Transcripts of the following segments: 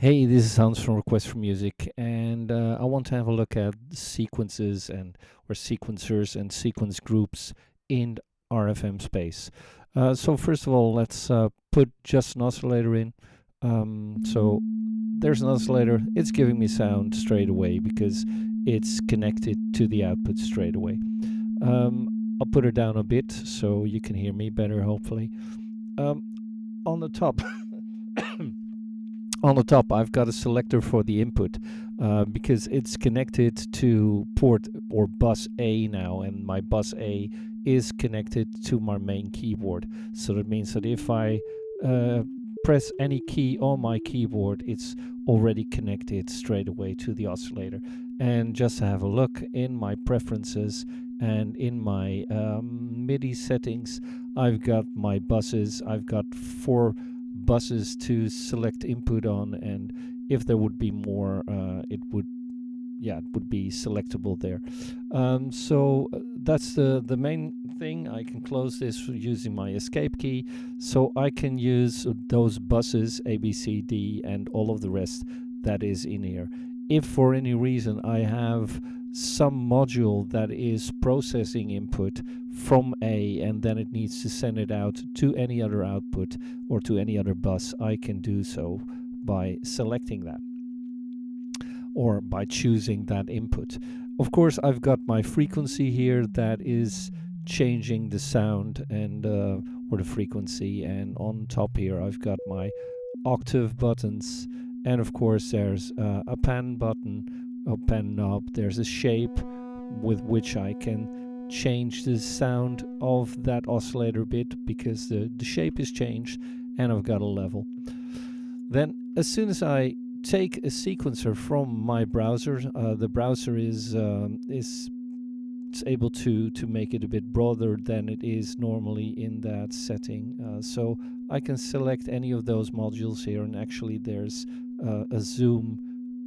Hey, this is Hans from Request for Music, and I want to have a look at sequences and or sequencers and sequence groups in RFM space. So first of all, let's put just an oscillator in. So there's an oscillator. It's giving me sound straight away because it's connected to the output straight away. I'll put it down a bit so you can hear me better, hopefully. On the top. On the top, I've got a selector for the input because it's connected to port or bus A now, and my bus A is connected to my main keyboard. So that means that if I press any key on my keyboard, it's already connected straight away to the oscillator. And just to have a look in my preferences and in my MIDI settings, I've got my buses. I've got 4 buses to select input on, and if there would be more, it would be selectable there. So that's the main thing. I can close this using my escape key, so I can use those buses A, B, C, D, and all of the rest that is in here. If for any reason I have some module that is processing input from A and then it needs to send it out to any other output or to any other bus, I can do so by selecting that or by choosing that input. Of course, I've got my frequency here that is changing the sound and or the frequency, and on top here I've got my octave buttons, and of course there's a pan button, a pan knob. There's a shape with which I can change the sound of that oscillator bit because the shape is changed, and I've got a level. Then as soon as I take a sequencer from my browser, the browser is able to make it a bit broader than it is normally in that setting. So I can select any of those modules here, and actually there's a zoom.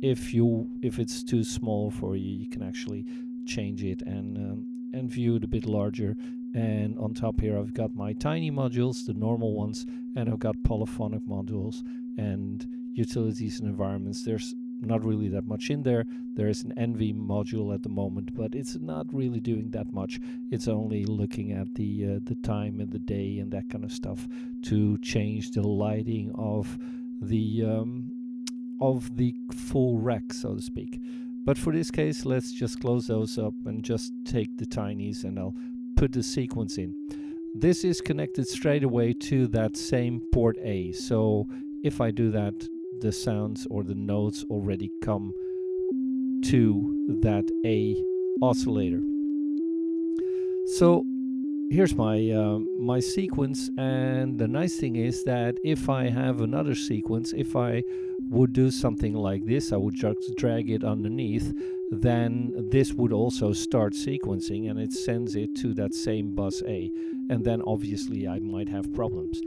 If it's too small for you, you can actually change it and view it a bit larger. And on top here I've got my tiny modules, the normal ones, and I've got polyphonic modules and utilities and environments. There's not really that much in there. There is an Envy module at the moment, but it's not really doing that much. It's only looking at the time and the day and that kind of stuff to change the lighting of the full rack, so to speak. But for this case, let's just close those up and just take the tinies, and I'll put the sequence in. This is connected straight away to that same port A. So if I do that, the sounds or the notes already come to that A oscillator. So here's my sequence, and the nice thing is that if I have another sequence, if I would do something like this, I would just drag it underneath, then this would also start sequencing and it sends it to that same bus A, and then obviously I might have problems.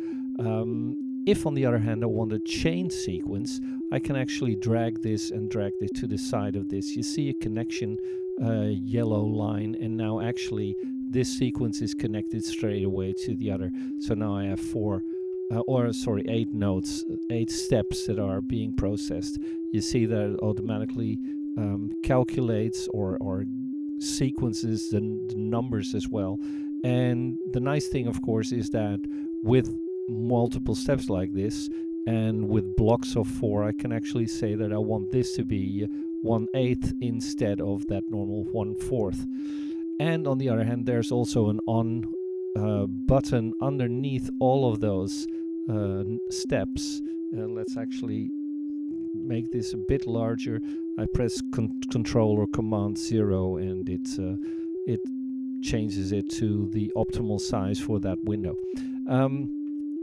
If on the other hand I want a chain sequence, I can actually drag this and drag it to the side of this. You see a connection yellow line, and now actually this sequence is connected straight away to the other. So now I have 8 notes, 8 steps that are being processed. You see that it automatically calculates or sequences the numbers as well. And the nice thing, of course, is that with multiple steps like this and with blocks of 4, I can actually say that I want this to be 1/8 instead of that normal 1/4. And on the other hand, there's also an on button underneath all of those steps. Let's actually make this a bit larger. I press Control or Command 0, and it changes it to the optimal size for that window.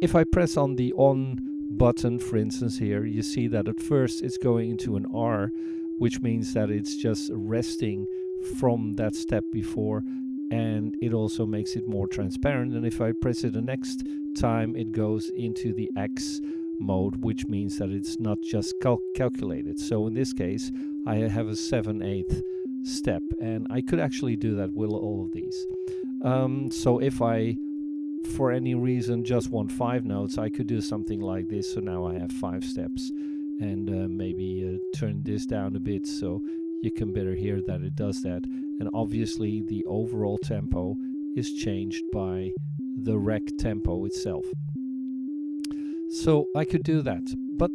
If I press on the on button, for instance here, you see that at first it's going into an R, which means that it's just resting from that step before, and it also makes it more transparent. And if I press it the next time, it goes into the X mode, which means that it's not just calculated. So in this case I have a 7/8 step, and I could actually do that with all of these. So if I for any reason just want 5 notes, I could do something like this. So now I have 5 steps, and maybe turn this down a bit so you can better hear that it does that. And obviously the overall tempo is changed by the rec tempo itself. So I could do that, but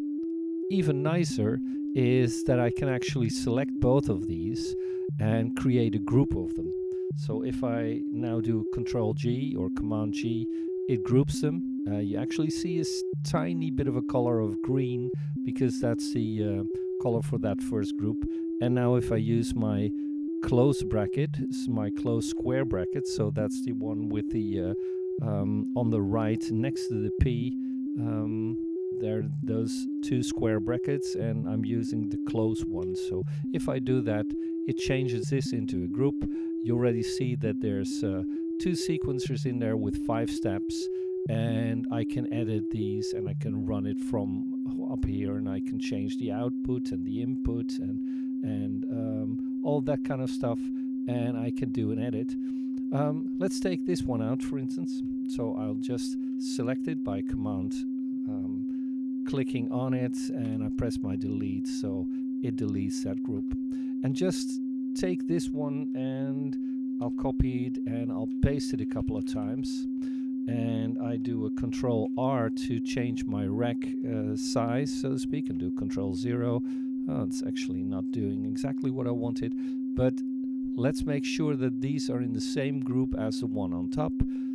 even nicer is that I can actually select both of these and create a group of them. So if I now do Control G or Command G, it groups them. You actually see a tiny bit of a color of green because that's the color for that first group. And now if I use my close bracket, my close square bracket, so that's the one with the on the right next to the P, there are those two square brackets, and I'm using the close one. So if I do that, it changes this into a group. You already see that there's 2 sequencers in there with 5 steps, and I can edit these and I can run it from up here, and I can change the output and the input and all that kind of stuff, and I can do an edit. Let's take this one out, for instance. So I'll just select it by command clicking on it, and I press my delete, so it deletes that group. And just take this one and I'll copy it and I'll paste it a couple of times, and I do a Control R to change my rec size, so to speak, and do Control 0. It's actually not doing exactly what I wanted, but let's make sure that these are in the same group as the one on top.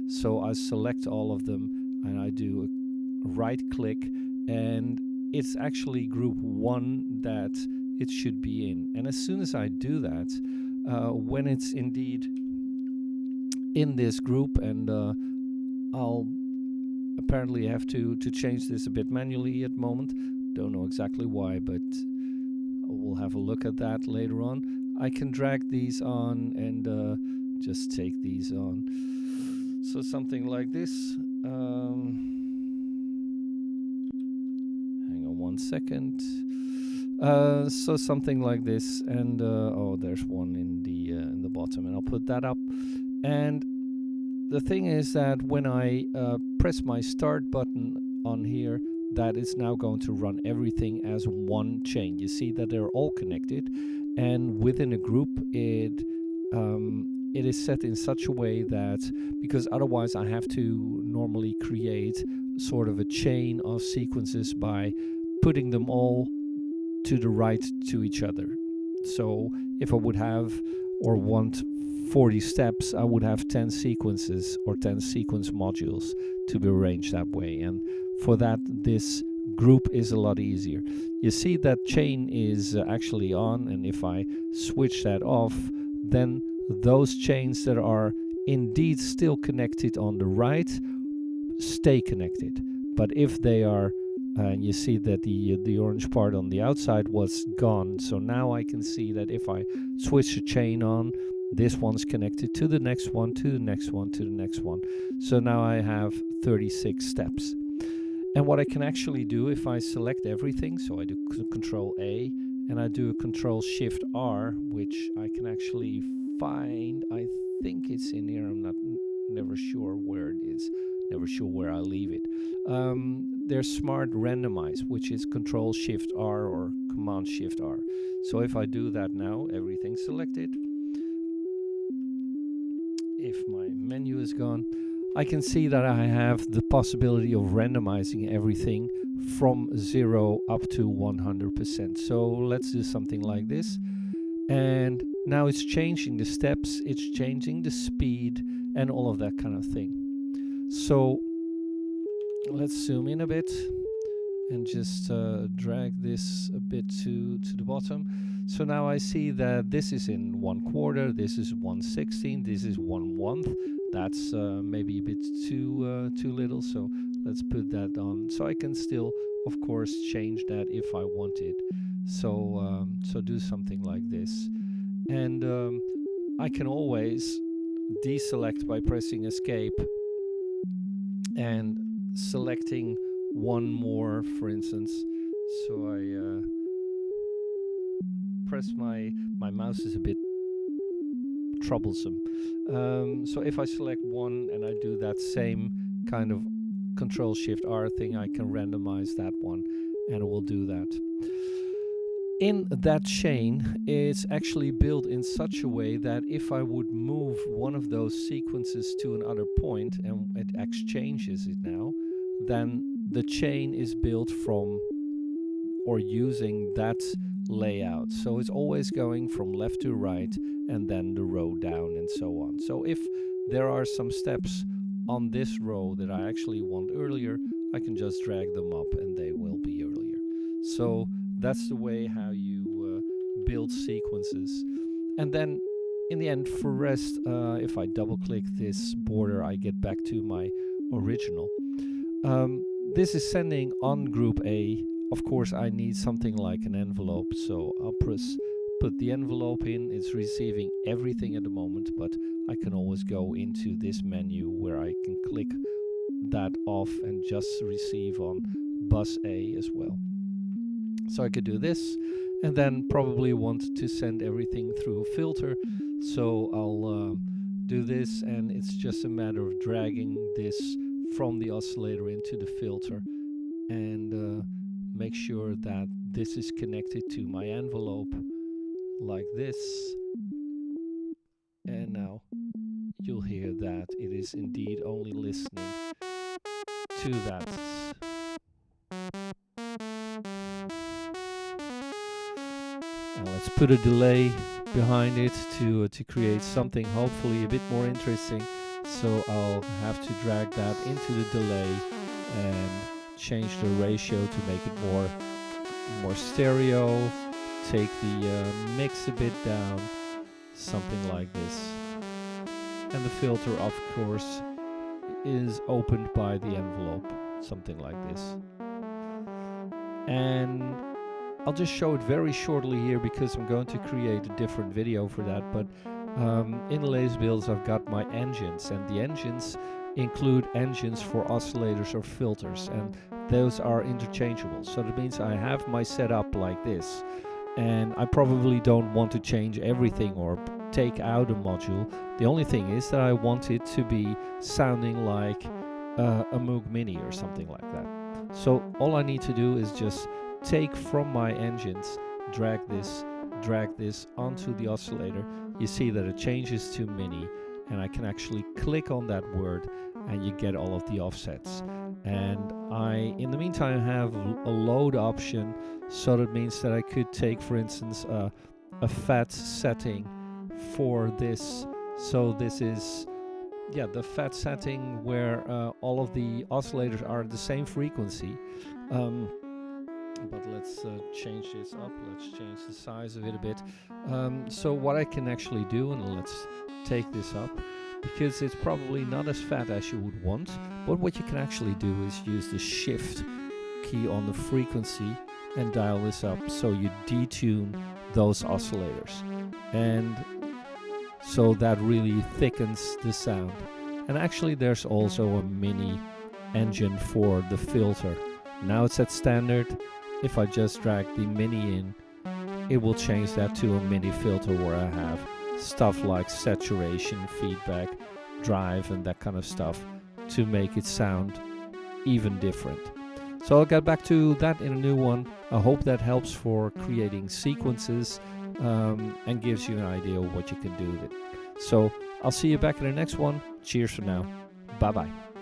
So I select all of them and I do a right click, and it's actually group 1 that it should be in. And as soon as I do that, when it's indeed in this group, and I'll apparently have to change this a bit manually at the moment, don't know exactly why, but we'll have a look at that later on. I can drag these on and just take these on. So something like this. Hang on 1 second. So something like this, and oh, there's one in the bottom, and I'll put that up. And the thing is that when I press my start button on here, that is now going to run everything as one chain. You see that they're all connected, and within a group it is set in such a way that, because otherwise I have to normally create sort of a chain of sequences by putting them all to the right to each other. So if I would have or want 40 steps, I would have 10 sequences or 10 sequence modules to be arranged that way, and for that this group is a lot easier. You see that chain is actually on, and if I switch that off, then those chains that are indeed still connected on the right stay connected. But if they are, and you see that the orange part on the outside was gone, so now I can see that if I switch the chain on, this one's connected to the next one, to the next one, to the next one. So now I have 36 steps. And what I can actually do if I select everything, so I do Control A and I do a Control Shift R, which I can actually find, I think it's in here, I'm never sure where it is, never sure where I leave it. There's Smart Randomize, which is Control Shift R or Command Shift R. So if I do that now, everything's selected. If my menu is gone, I can see that I have the possibility of randomizing everything from 0 up to 100%. So let's do something like this. And now it's changing the steps, it's changing the speed, and all of that kind of thing. So let's zoom in a bit and just drag this a bit to the bottom. So now I see that this is in 1/4, this is 1/16, this is 1/1. That's maybe a bit too little, so let's put that on. So I can still, of course, change that if I wanted. So so do something like this, and I can always deselect by pressing Escape and selecting one more, for instance. So I press my mouse is a bit troublesome. So if I select one and I do that same kind of Control Shift R thing, I can randomize that one, and it will do that. In that chain, it's actually built in such a way that if I would move one of those sequences to another point and it exchanges it now, then the chain is built from or using that layout. So it's always going from left to right and then the row down and so on. So if there are some steps on this row that I actually want earlier, I can just drag them up and they will be earlier. So that's the way how you build sequences. And then in the end, for rest, if I double click this border, I get back to my original. This is sending on group A. Of course, I need something like an envelope, so I'll put the envelope in. It's receiving everything at the moment, but I can always go into this menu where I can click that off and just receive on bus A as well. So I could do this, and then probably want to send everything through a filter. So I'll do this, and it's just a matter of dragging this from the oscillator into the filter and make sure that this is connected to my envelope like this. And now you'll hear that it is indeed only listening to that. Now let's put a delay behind it to create something hopefully a bit more interesting. So I'll have to drag that into the delay and change the ratio to make it more stereo. Take the mix a bit down, something like this. And the filter, of course, is opened by the envelope, something like this. And I'll just show it very shortly here because I'm going to create a different video for that. But in Lazy Builds, I've got my engines, and the engines include engines for oscillators or filters, and those are interchangeable. So that means I have my setup like this, and I probably don't want to change everything or take out a module. The only thing is that I want it to be sounding like a Moog Mini or something like that. So all I need to do is just take from my engines, drag this onto the oscillator. You see that it changes to Mini, and I can actually click on that word and you get all of the offsets. And I, in the meantime, have a load option, so that means that I could take, for instance, a FET setting for this. So this is the FET setting where all of the oscillators are at the same frequency. But let's change this up. Let's change the size of it a bit. So what I can actually do, and let's take this up, because it's probably not as fat as you would want, but what you can actually do is use the shift key on the frequency and dial this up, so you detune those oscillators, and so that really thickens the sound. And actually there's also a mini engine for the filter. Now it's at standard. If I just drag the mini in, it will change that to a mini filter where I have stuff like saturation, feedback, drive, and that kind of stuff to make it sound even different. So I'll get back to that in a new one. I hope that helps for creating sequences and gives you an idea of what you can do with it. So I'll see you back in the next one. Cheers for now. Bye bye.